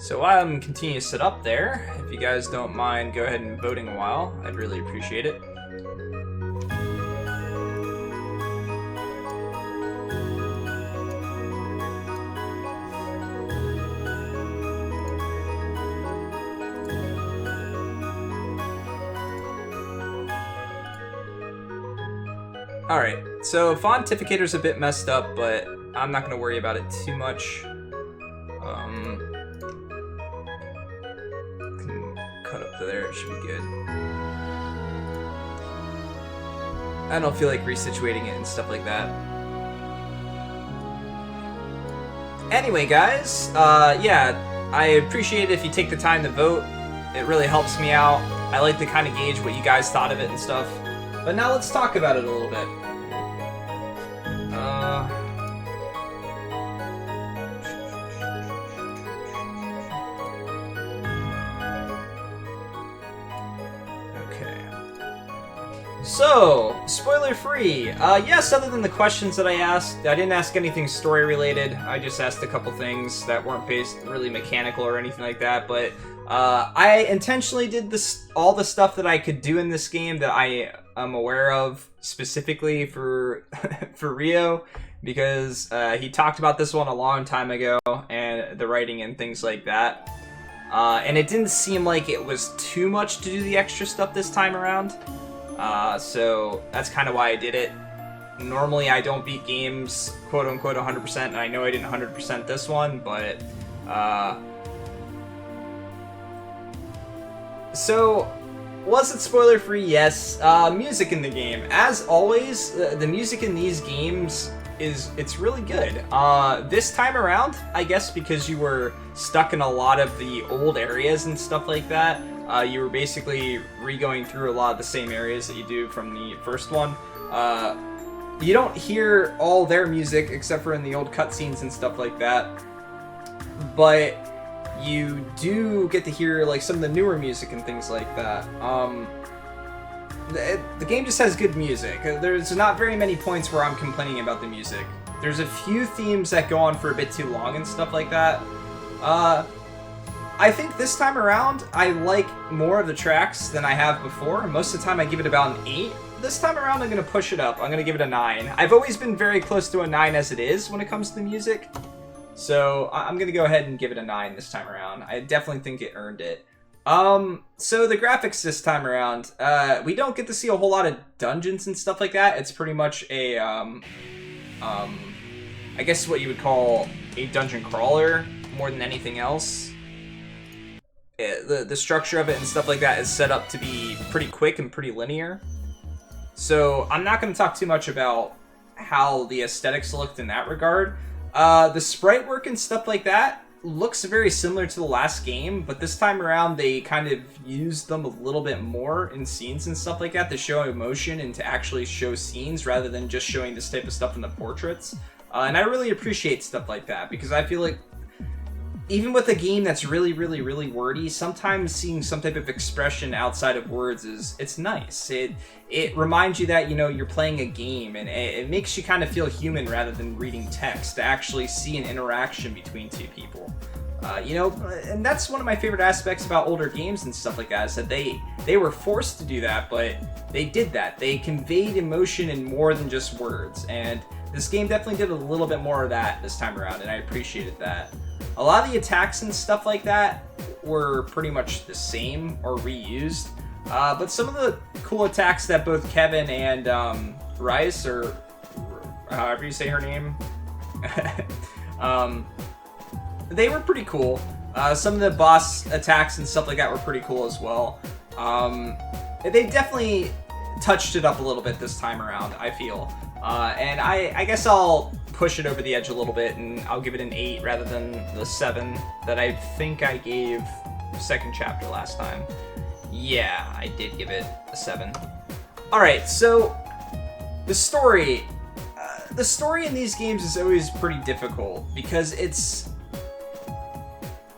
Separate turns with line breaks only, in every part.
So while I'm continuing to sit up there, if you guys don't mind, go ahead and voting a while. I'd really appreciate it. Alright, so Fontificator's a bit messed up, but I'm not going to worry about it too much. Can cut up to there, it should be good. I don't feel like resituating it and stuff like that. Anyway, guys, yeah, I appreciate it if you take the time to vote. It really helps me out. I like to kind of gauge what you guys thought of it and stuff. But now let's talk about it a little bit. Okay. So, spoiler free. Yes, other than the questions that I asked, I didn't ask anything story related. I just asked a couple things that weren't based really mechanical or anything like that, but I intentionally did all the stuff that I could do in this game that I am aware of specifically for for Rio, because he talked about this one a long time ago and the writing and things like that. And it didn't seem like it was too much to do the extra stuff this time around. So that's kind of why I did it. Normally I don't beat games quote unquote 100%, and I know I didn't 100% this one, but so, was it spoiler free? Yes. Music in the game. As always, the music in these games it's really good. This time around, I guess because you were stuck in a lot of the old areas and stuff like that, you were basically re-going through a lot of the same areas that you do from the first one. You don't hear all their music except for in the old cutscenes and stuff like that, but you do get to hear like some of the newer music and things like that. The game just has good music. There's not very many points where I'm complaining about the music. There's a few themes that go on for a bit too long and stuff like that. I think this time around, I like more of the tracks than I have before. Most of the time I give it about an 8. This time around I'm going to push it up. I'm going to give it a 9. I've always been very close to a 9 as it is when it comes to the music. So I'm going to go ahead and give it a 9 this time around. I definitely think it earned it. So the graphics this time around, we don't get to see a whole lot of dungeons and stuff like that. It's pretty much a, I guess what you would call a dungeon crawler more than anything else. The structure of it and stuff like that is set up to be pretty quick and pretty linear. So I'm not going to talk too much about how the aesthetics looked in that regard. The sprite work and stuff like that looks very similar to the last game, but this time around they kind of used them a little bit more in scenes and stuff like that to show emotion and to actually show scenes rather than just showing this type of stuff in the portraits. And I really appreciate stuff like that, because I feel like even with a game that's really, really, really wordy, sometimes seeing some type of expression outside of words it's nice. It reminds you that, you know, you're playing a game, and it makes you kind of feel human rather than reading text, to actually see an interaction between two people. You know, and that's one of my favorite aspects about older games and stuff like that, is that they were forced to do that, but they did that. They conveyed emotion in more than just words, and this game definitely did a little bit more of that this time around, and I appreciated that. A lot of the attacks and stuff like that were pretty much the same or reused, but some of the cool attacks that both Kevin and Rice, or however you say her name, they were pretty cool. Some of the boss attacks and stuff like that were pretty cool as well. They definitely touched it up a little bit this time around, I feel. And I guess I'll push it over the edge a little bit, and I'll give it an 8 rather than the 7 that I think I gave second chapter last time. Yeah, I did give it a 7. Alright, so the story. The story in these games is always pretty difficult, because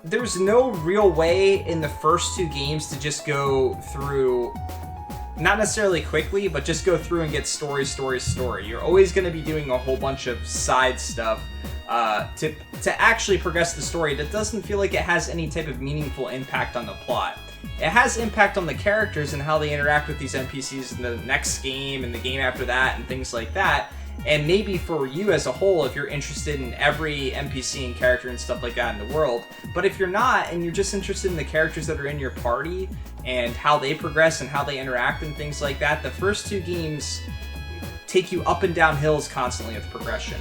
there's no real way in the first two games to just go through not necessarily quickly, but just go through and get story. You're always going to be doing a whole bunch of side stuff to actually progress the story. That doesn't feel like it has any type of meaningful impact on the plot. It has impact on the characters and how they interact with these NPCs in the next game and the game after that and things like that. And maybe for you as a whole, if you're interested in every NPC and character and stuff like that in the world. But if you're not, and you're just interested in the characters that are in your party and how they progress and how they interact and things like that, the first 2 games take you up and down hills constantly with progression.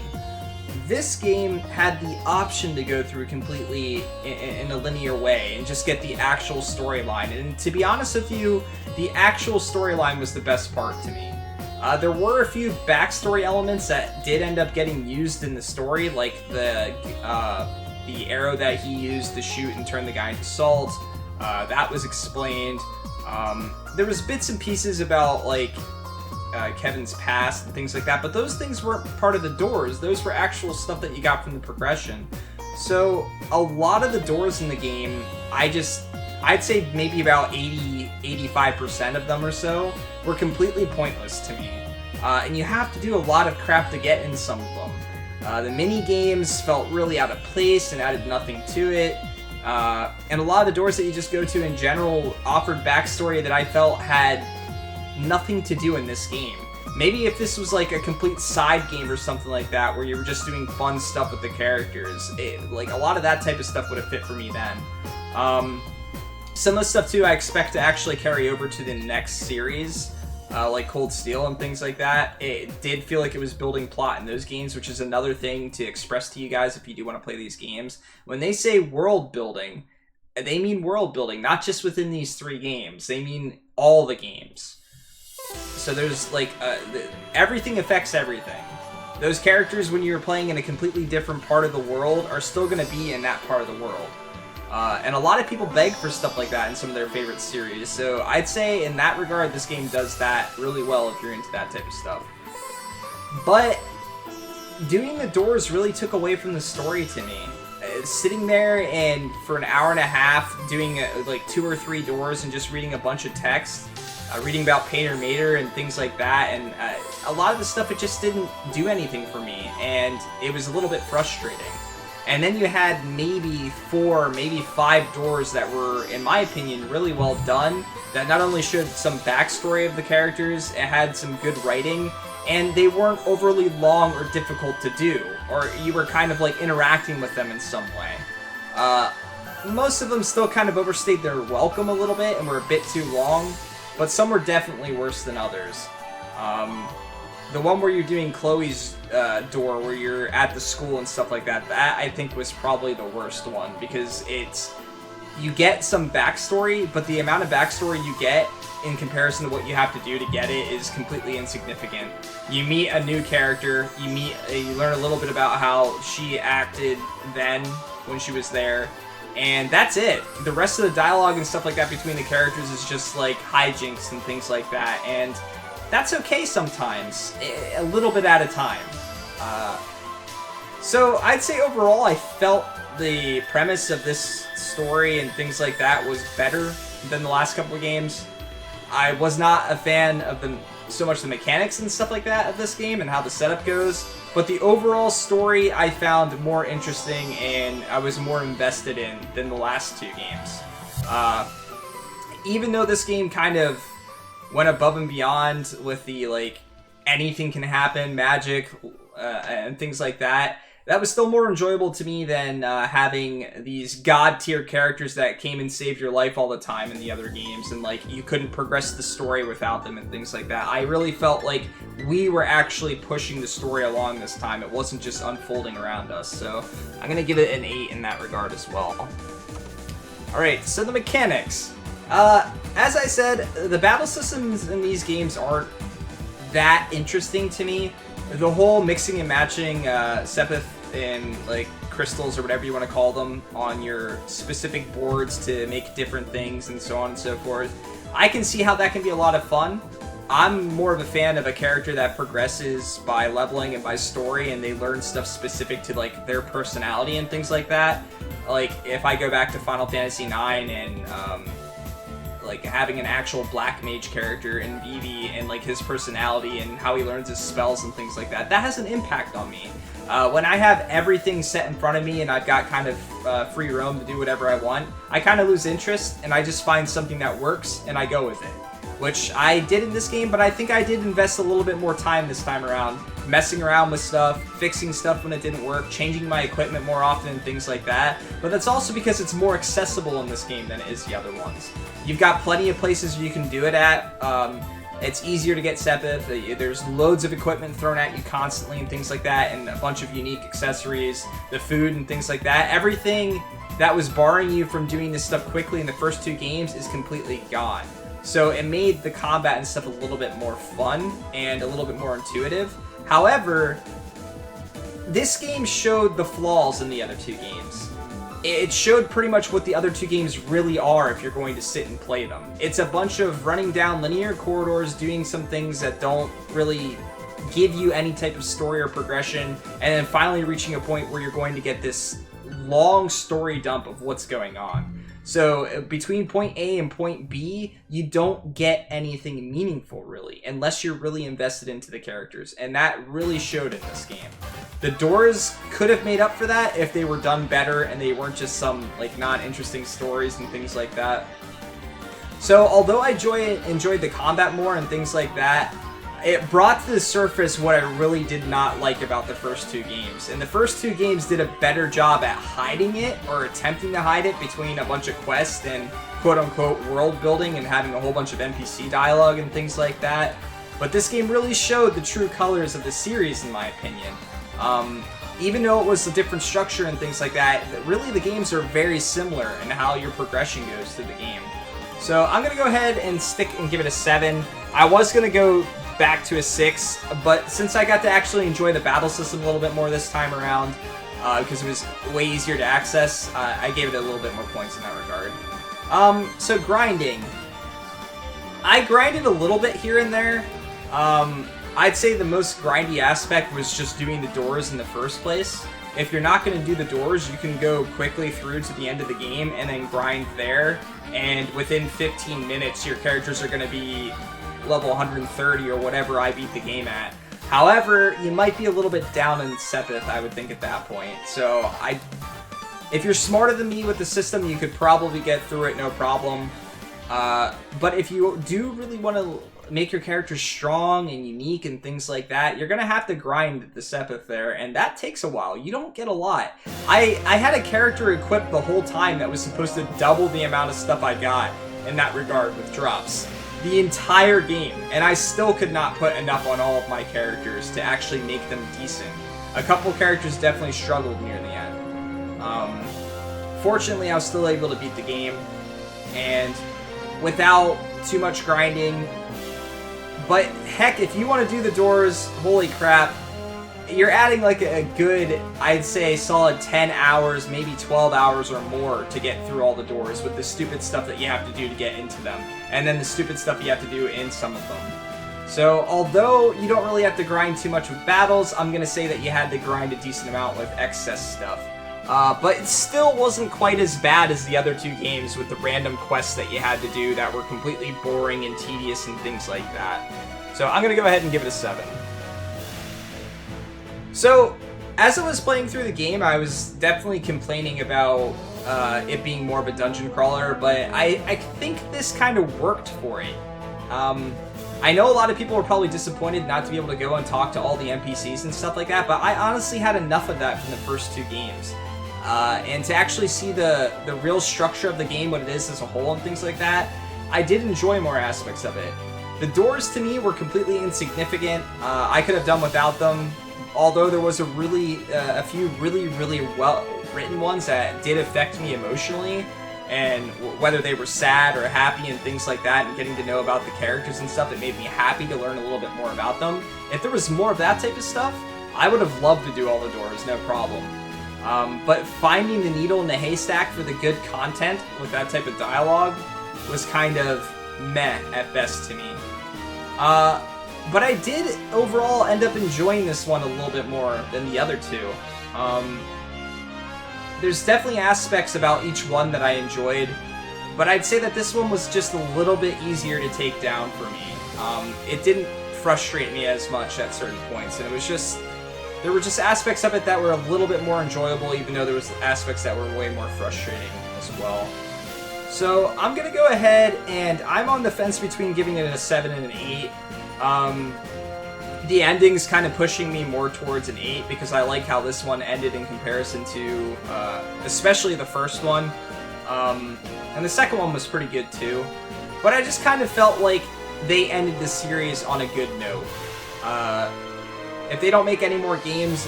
This game had the option to go through completely in a linear way and just get the actual storyline. And to be honest with you, the actual storyline was the best part to me. There were a few backstory elements that did end up getting used in the story, like the arrow that he used to shoot and turn the guy into salt. That was explained. There was bits and pieces about like Kevin's past and things like that, but those things weren't part of the doors. Those were actual stuff that you got from the progression. So a lot of the doors in the game, I'd say maybe about 85% of them or so were completely pointless to me. And you have to do a lot of crap to get in some of them. The mini games felt really out of place and added nothing to it. And a lot of the doors that you just go to in general offered backstory that I felt had nothing to do in this game. Maybe if this was like a complete side game or something like that, where you were just doing fun stuff with the characters, like a lot of that type of stuff would have fit for me then. Some of the stuff too I expect to actually carry over to the next series, like Cold Steel and things like that. It did feel like it was building plot in those games, which is another thing to express to you guys if you do want to play these games. When they say world building, they mean world building, not just within these 3 games. They mean all the games. So there's like everything affects everything. Those characters, when you're playing in a completely different part of the world, are still going to be in that part of the world. And a lot of people beg for stuff like that in some of their favorite series. So I'd say in that regard, this game does that really well if you're into that type of stuff. But doing the doors really took away from the story to me. Sitting there and for an hour and a half doing like 2 or 3 doors and just reading a bunch of text, reading about Pater Mater and things like that, and a lot of the stuff, it just didn't do anything for me, and it was a little bit frustrating. And then you had maybe 4, maybe 5 doors that were, in my opinion, really well done, that not only showed some backstory of the characters, it had some good writing, and they weren't overly long or difficult to do, or you were kind of like interacting with them in some way. Most of them still kind of overstayed their welcome a little bit and were a bit too long, but some were definitely worse than others. The one where you're doing Chloe's door, where you're at the school and stuff like that, that I think was probably the worst one, because you get some backstory, but the amount of backstory you get in comparison to what you have to do to get it is completely insignificant. You meet a new character, you learn a little bit about how she acted then when she was there, and that's it. The rest of the dialogue and stuff like that between the characters is just like hijinks and things like that, and that's okay sometimes, a little bit at a time. So I'd say overall I felt the premise of this story and things like that was better than the last couple of games. I was not a fan of so much the mechanics and stuff like that of this game and how the setup goes, but the overall story I found more interesting and I was more invested in than the last 2 games. Even though this game kind of went above and beyond with the, like, anything can happen, magic, and things like that, that was still more enjoyable to me than having these god-tier characters that came and saved your life all the time in the other games, and, like, you couldn't progress the story without them and things like that. I really felt like we were actually pushing the story along this time. It wasn't just unfolding around us, so I'm gonna give it an 8 in that regard as well. Alright, so the mechanics. As I said, the battle systems in these games aren't that interesting to me. The whole mixing and matching Sepith and like crystals or whatever you want to call them on your specific boards to make different things and so on and so forth, I can see how that can be a lot of fun. I'm more of a fan of a character that progresses by leveling and by story, and they learn stuff specific to like their personality and things like that. Like if I go back to Final Fantasy IX and like having an actual black mage character in Vivi and like his personality and how he learns his spells and things like that. That has an impact on me. When I have everything set in front of me and I've got kind of free roam to do whatever I want, I kind of lose interest and I just find something that works and I go with it. Which I did in this game, but I think I did invest a little bit more time this time around, messing around with stuff, fixing stuff when it didn't work, changing my equipment more often and things like that. But that's also because it's more accessible in this game than it is the other ones. You've got plenty of places you can do it at. It's easier to get Sepith. There's loads of equipment thrown at you constantly and things like that, and a bunch of unique accessories, the food and things like that. Everything that was barring you from doing this stuff quickly in the first 2 games is completely gone. So it made the combat and stuff a little bit more fun and a little bit more intuitive. However, this game showed the flaws in the other 2 games. It showed pretty much what the other 2 games really are if you're going to sit and play them. It's a bunch of running down linear corridors, doing some things that don't really give you any type of story or progression, and then finally reaching a point where you're going to get this long story dump of what's going on. So between point A and point B, you don't get anything meaningful really, unless you're really invested into the characters, and that really showed in this game. The doors could have made up for that if they were done better and they weren't just some like non-interesting stories and things like that. So although I enjoyed the combat more and things like that, it brought to the surface what I really did not like about the first 2 games. And the first 2 games did a better job at hiding it, or attempting to hide it, between a bunch of quests and quote-unquote world building and having a whole bunch of NPC dialogue and things like that. But this game really showed the true colors of the series, in my opinion. Even though it was a different structure and things like that, really the games are very similar in how your progression goes through the game. So I'm going to go ahead and stick and give it a 7. I was going to go back to a 6, but since I got to actually enjoy the battle system a little bit more this time around, because it was way easier to access, I gave it a little bit more points in that regard. So grinding. I grinded a little bit here and there. I'd say the most grindy aspect was just doing the doors in the first place. If you're not going to do the doors, you can go quickly through to the end of the game and then grind there, and within 15 minutes your characters are going to be level 130 or whatever I beat the game at. However, you might be a little bit down in Sepith, I would think, at that point. So if you're smarter than me with the system, you could probably get through it no problem. But if you do really want to make your characters strong and unique and things like that, you're going to have to grind the Sepith there, and that takes a while. You don't get a lot. I had a character equipped the whole time that was supposed to double the amount of stuff I got in that regard with drops. The entire game, and I still could not put enough on all of my characters to actually make them decent. A couple characters definitely struggled near the end. Fortunately, I was still able to beat the game, and without too much grinding. But heck, if you want to do the doors, holy crap, you're adding like a good, I'd say, solid 10 hours, maybe 12 hours or more to get through all the doors with the stupid stuff that you have to do to get into them, and then the stupid stuff you have to do in some of them. So although you don't really have to grind too much with battles, I'm going to say that you had to grind a decent amount with excess stuff. But it still wasn't quite as bad as the other 2 games with the random quests that you had to do that were completely boring and tedious and things like that. So I'm going to go ahead and give it a 7. So, as I was playing through the game, I was definitely complaining about it being more of a dungeon crawler, but I think this kind of worked for it. I know a lot of people were probably disappointed not to be able to go and talk to all the NPCs and stuff like that, but I honestly had enough of that from the first 2 games. And to actually see the real structure of the game, what it is as a whole and things like that, I did enjoy more aspects of it. The doors to me were completely insignificant. I could have done without them. Although there was a few really well written ones that did affect me emotionally, and whether they were sad or happy and things like that, and getting to know about the characters and stuff, it made me happy to learn a little bit more about them. If there was more of that type of stuff, I would have loved to do all the doors, no problem. But finding the needle in the haystack for the good content with that type of dialogue was kind of meh at best to me. But I did overall end up enjoying this one a little bit more than the other 2. There's definitely aspects about each one that I enjoyed. But I'd say that this one was just a little bit easier to take down for me. It didn't frustrate me as much at certain points, and it was just... There were just aspects of it that were a little bit more enjoyable, even though there was aspects that were way more frustrating as well. So I'm going to go ahead, and I'm on the fence between giving it a 7 and an 8. The ending's kind of pushing me more towards an 8, because I like how this one ended in comparison to, especially the first one. And the second one was pretty good too. But I just kind of felt like they ended the series on a good note. If they don't make any more games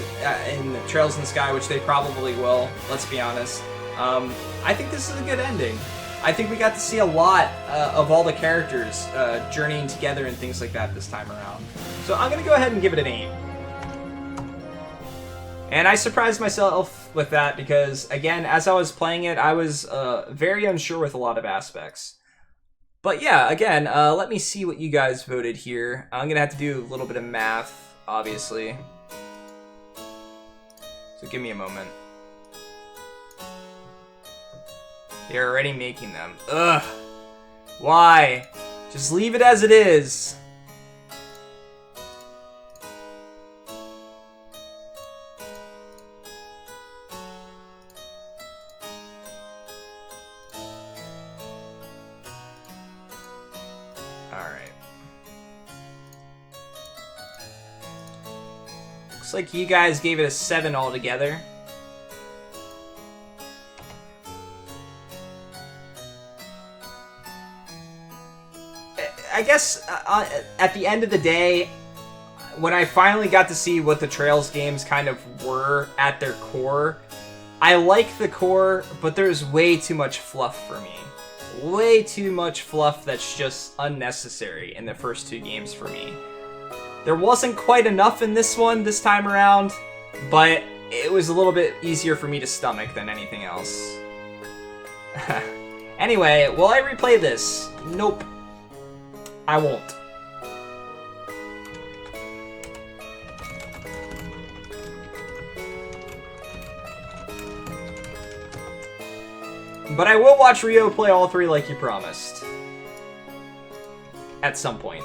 in Trails in the Sky, which they probably will, let's be honest, I think this is a good ending. I think we got to see a lot of all the characters journeying together and things like that this time around. So I'm going to go ahead and give it an 8. And I surprised myself with that because, again, as I was playing it, I was very unsure with a lot of aspects. But yeah, again, let me see what you guys voted here. I'm going to have to do a little bit of math, obviously. So give me a moment. They're already making them. Ugh. Why? Just leave it as it is. Alright. Looks like you guys gave it a 7 altogether. I guess at the end of the day, when I finally got to see what the Trails games kind of were at their core, I like the core, but there's way too much fluff for me. Way too much fluff that's just unnecessary in the first 2 games for me. There wasn't quite enough in this one this time around, but it was a little bit easier for me to stomach than anything else. Anyway, will I replay this? Nope. I won't. But I will watch Rio play all 3 like you promised. At some point.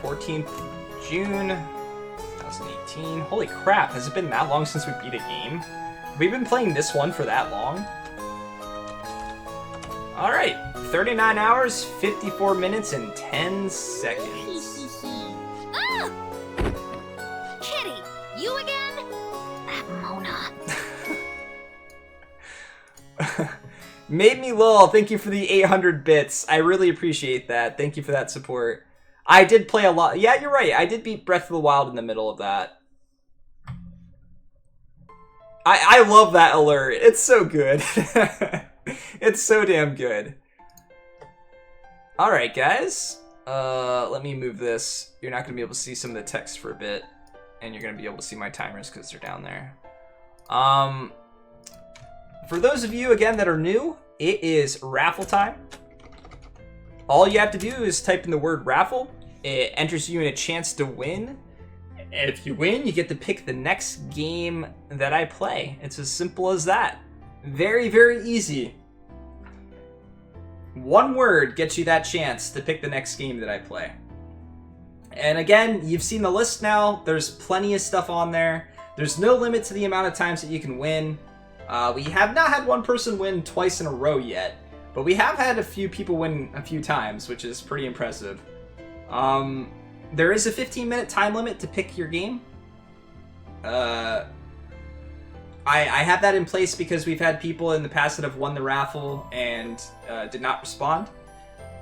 14th June 2018. Holy crap, has it been that long since we beat a game? Have we been playing this one for that long? Alright, 39 hours, 54 minutes, and 10 seconds.
Ah! Kitty, you again? That Mona.
Made me lol, thank you for the 800 bits. I really appreciate that. Thank you for that support. I did play a lot. Yeah, you're right. I did beat Breath of the Wild in the middle of that. I love that alert. It's so good. It's so damn good. Alright, guys. Let me move this. You're not going to be able to see some of the text for a bit. And you're going to be able to see my timers because they're down there. For those of you, again, that are new, it is raffle time. All you have to do is type in the word raffle. It enters you in a chance to win. And if you win, you get to pick the next game that I play. It's as simple as that. Very, very easy. One word gets you that chance to pick the next game that I play. And again, you've seen the list now. There's plenty of stuff on there. There's no limit to the amount of times that you can win. We have not had one person win twice in a row yet, but we have had a few people win a few times, which is pretty impressive. There is a 15-minute time limit to pick your game. I have that in place because we've had people in the past that have won the raffle and did not respond.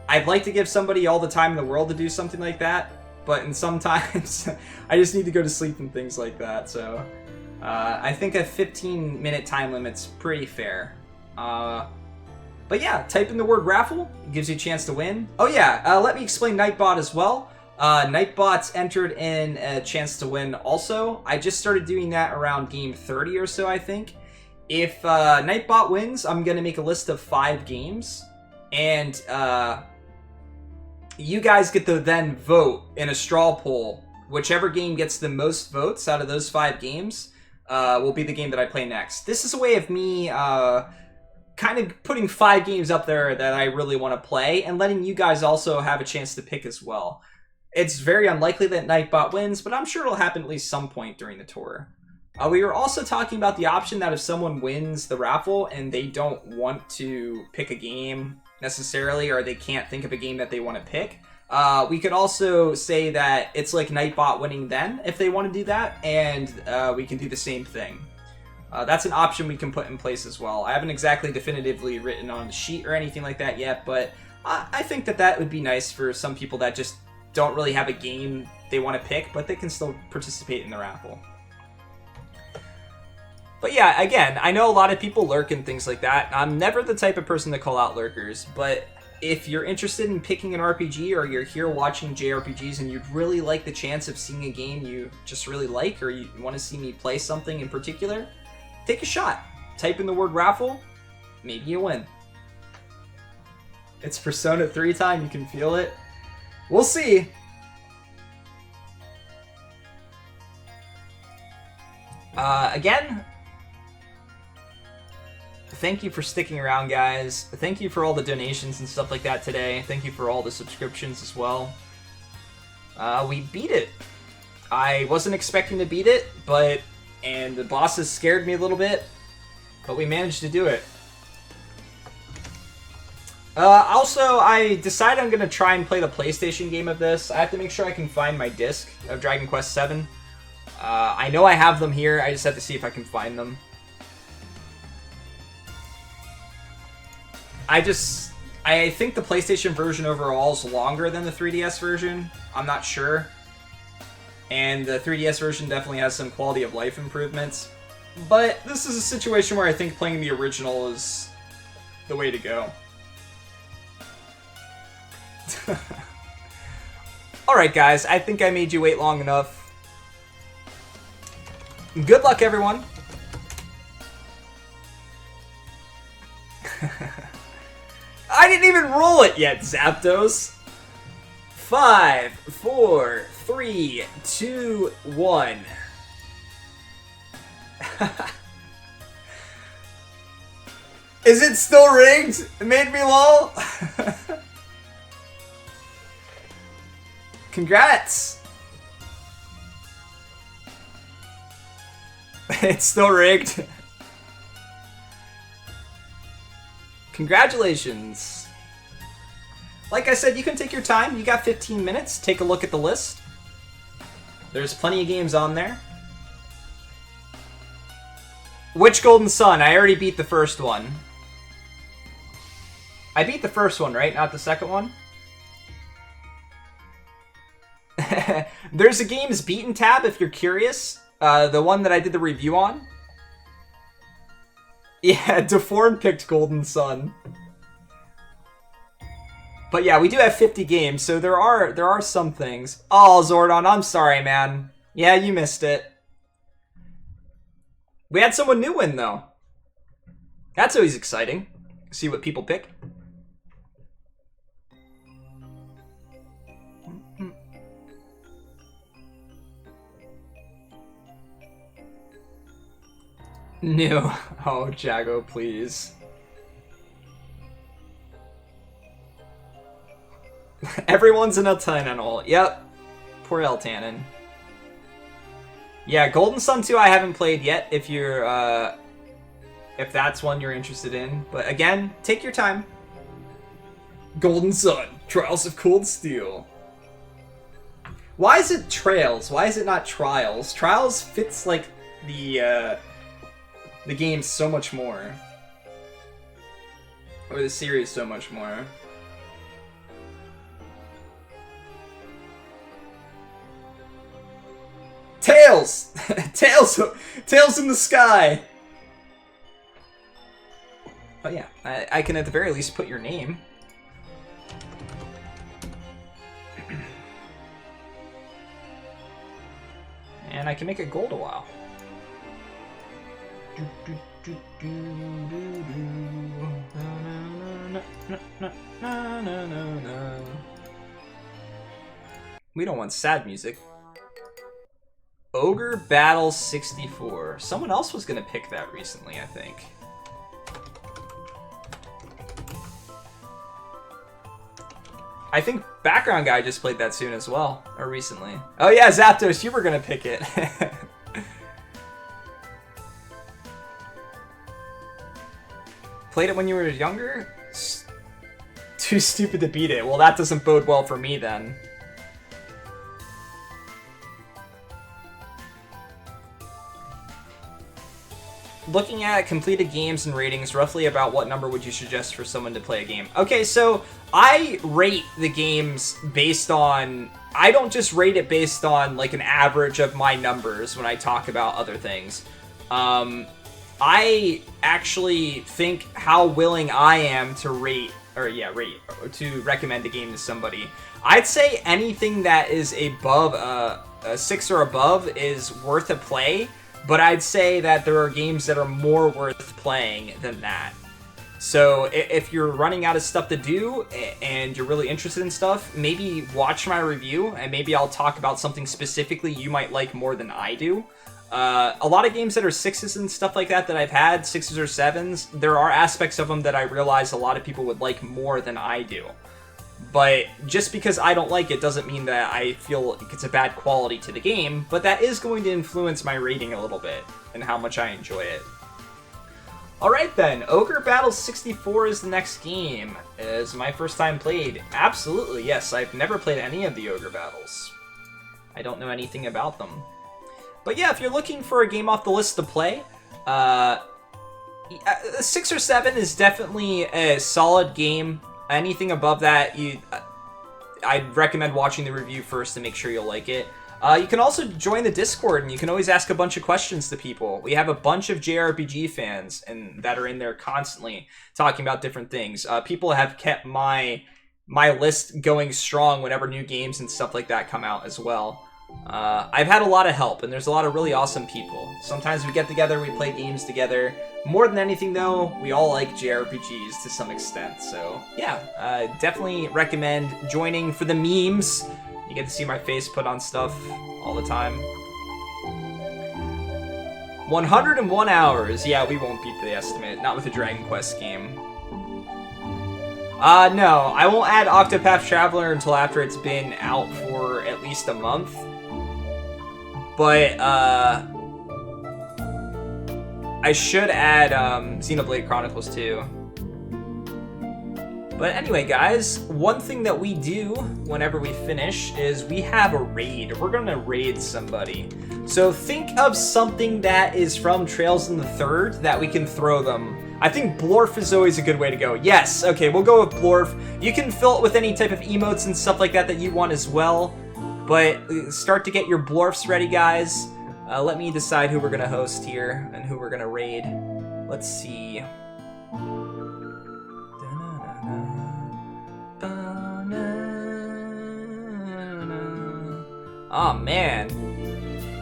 I'd like to give somebody all the time in the world to do something like that, but in sometimes I just need to go to sleep and things like that, so I think a 15-minute time limit's pretty fair. But yeah, type in the word raffle, it gives you a chance to win. Oh yeah, let me explain Nightbot as well. Nightbot's entered in a chance to win also. I just started doing that around game 30 or so, I think. If Nightbot wins, I'm going to make a list of 5 games. And you guys get to then vote in a straw poll. Whichever game gets the most votes out of those 5 games will be the game that I play next. This is a way of me kind of putting 5 games up there that I really want to play, and letting you guys also have a chance to pick as well. It's very unlikely that Nightbot wins, but I'm sure it'll happen at least some point during the tour. We were also talking about the option that if someone wins the raffle and they don't want to pick a game necessarily, or they can't think of a game that they want to pick, we could also say that it's like Nightbot winning then, if they want to do that, and we can do the same thing. That's an option we can put in place as well. I haven't exactly definitively written on the sheet or anything like that yet, but I think that that would be nice for some people that just don't really have a game they want to pick, but they can still participate in the raffle. But yeah, again, I know a lot of people lurk and things like that. I'm never the type of person to call out lurkers, but if you're interested in picking an RPG, or you're here watching JRPGs and you'd really like the chance of seeing a game you just really like, or you want to see me play something in particular, take a shot. Type in the word raffle, maybe you win. It's Persona 3 time, you can feel it. We'll see. Again, thank you for sticking around, guys. Thank you for all the donations and stuff like that today. Thank you for all the subscriptions as well. We beat it. I wasn't expecting to beat it, and the bosses scared me a little bit, but we managed to do it. Also, I decided I'm going to try and play the PlayStation game of this. I have to make sure I can find my disc of Dragon Quest VII. I know I have them here, I just have to see if I can find them. I think the PlayStation version overall is longer than the 3DS version. I'm not sure. And the 3DS version definitely has some quality of life improvements. But this is a situation where I think playing the original is the way to go. Alright guys, I think I made you wait long enough. Good luck, everyone. I didn't even roll it yet, Zapdos. 5, 4, 3, 2, 1. Is it still rigged? It made me lol. Congrats. It's still rigged. Congratulations. Like I said, you can take your time. You got 15 minutes. Take a look at the list. There's plenty of games on there. Which Golden Sun? I already beat the first one. I beat the first one, right? Not the second one? There's a Games Beaten tab if you're curious. The one that I did the review on. Yeah, Deformed picked Golden Sun. But yeah, we do have 50 games, so there are some things. Oh, Zordon, I'm sorry, man. Yeah, you missed it. We had someone new win, though. That's always exciting. See what people pick. New. Oh, Jago, please. Everyone's an Eltaninol. Yep. Poor Eltanin. Yeah, Golden Sun 2 I haven't played yet, if you're, if that's one you're interested in. But again, take your time. Golden Sun, Trials of Cold Steel. Why is it Trails? Why is it not Trials? Trials fits, like, the game so much more. Or the series so much more. Tails! Tails in the sky! Oh yeah, I can at the very least put your name. And I can make it gold a while. We don't want sad music. Ogre Battle 64. Someone else was gonna pick that recently, I think. I think Background Guy just played that soon as well, or recently. Oh yeah, Zapdos, you were gonna pick it. Played it when you were younger? Too stupid to beat it. Well, that doesn't bode well for me then. Looking at completed games and ratings, roughly about what number would you suggest for someone to play a game? Okay, so I rate the games based on... I don't just rate it based on like an average of my numbers when I talk about other things. I actually think how willing I am to to recommend a game to somebody. I'd say anything that is above a 6 or above is worth a play. But I'd say that there are games that are more worth playing than that. So if you're running out of stuff to do and you're really interested in stuff, maybe watch my review and maybe I'll talk about something specifically you might like more than I do. A lot of games that are 6s and stuff like that I've had, 6s or 7s, there are aspects of them that I realize a lot of people would like more than I do. But just because I don't like it doesn't mean that I feel like it's a bad quality to the game, but that is going to influence my rating a little bit and how much I enjoy it. Alright then, Ogre Battle 64 is the next game. Is my first time played? Absolutely, yes. I've never played any of the Ogre Battles. I don't know anything about them. But yeah, if you're looking for a game off the list to play, 6 or 7 is definitely a solid game. Anything above that, I'd recommend watching the review first to make sure you'll like it. You can also join the Discord, and you can always ask a bunch of questions to people. We have a bunch of JRPG fans and that are in there constantly talking about different things. People have kept my list going strong whenever new games and stuff like that come out as well. I've had a lot of help, and there's a lot of really awesome people. Sometimes we get together, we play games together. More than anything, though, we all like JRPGs to some extent. So, yeah, definitely recommend joining for the memes. You get to see my face put on stuff all the time. 101 hours. Yeah, we won't beat the estimate. Not with a Dragon Quest game. No, I won't add Octopath Traveler until after it's been out for at least a month. But, I should add, Xenoblade Chronicles 2. But anyway, guys, one thing that we do whenever we finish is we have a raid. We're gonna raid somebody. So think of something that is from Trails in the Third that we can throw them. I think Blorf is always a good way to go. Yes, okay, we'll go with Blorf. You can fill it with any type of emotes and stuff like that you want as well. But start to get your Blorfs ready, guys. Let me decide who we're gonna host here and who we're gonna raid. Let's see. Oh man,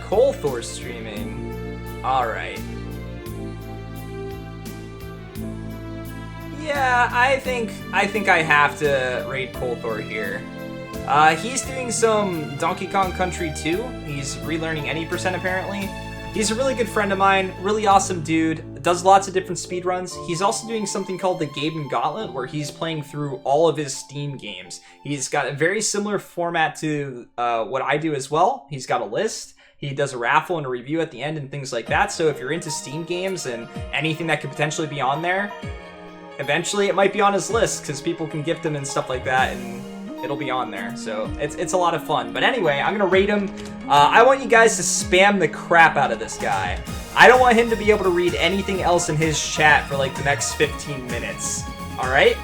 Colthor streaming. All right. Yeah, I think I have to raid Colthor here. He's doing some Donkey Kong Country 2. He's relearning any percent apparently. He's a really good friend of mine, really awesome dude, does lots of different speedruns. He's also doing something called the Gaben Gauntlet, where he's playing through all of his Steam games. He's got a very similar format to what I do as well. He's got a list. He does a raffle and a review at the end and things like that. So if you're into Steam games and anything that could potentially be on there, eventually it might be on his list because people can gift him and stuff like that, and it'll be on there. So it's a lot of fun. But anyway, I'm gonna rate him. I want you guys to spam the crap out of this guy. I don't want him to be able to read anything else in his chat for like the next 15 minutes. All right?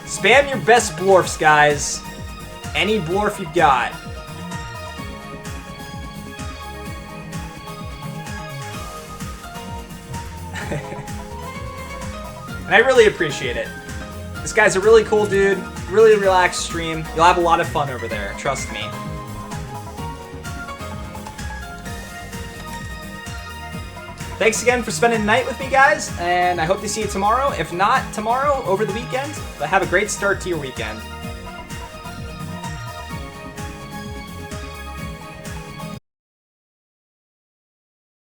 Spam your best Blorfs, guys. Any Blorf you've got. And I really appreciate it. This guy's a really cool dude, really relaxed stream. You'll have a lot of fun over there, trust me. Thanks again for spending the night with me, guys, and I hope to see you tomorrow. If not tomorrow, over the weekend. But have a great start to your weekend.